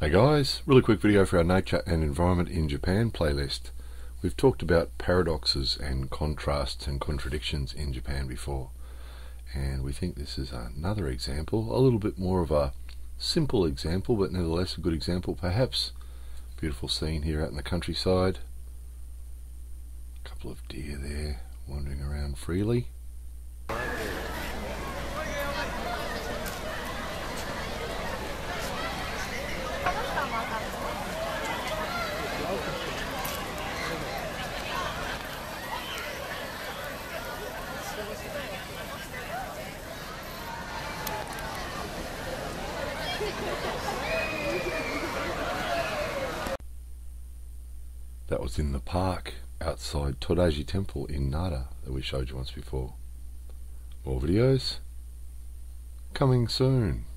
Hey guys, really quick video for our Nature and Environment in Japan playlist. We've talked about paradoxes and contrasts and contradictions in Japan before, and we think this is another example, a little bit more of a simple example, but nevertheless a good example perhaps. Beautiful scene here out in the countryside. A couple of deer there wandering around freely. That was in the park outside Todaiji Temple in Nara that we showed you once before. More videos coming soon.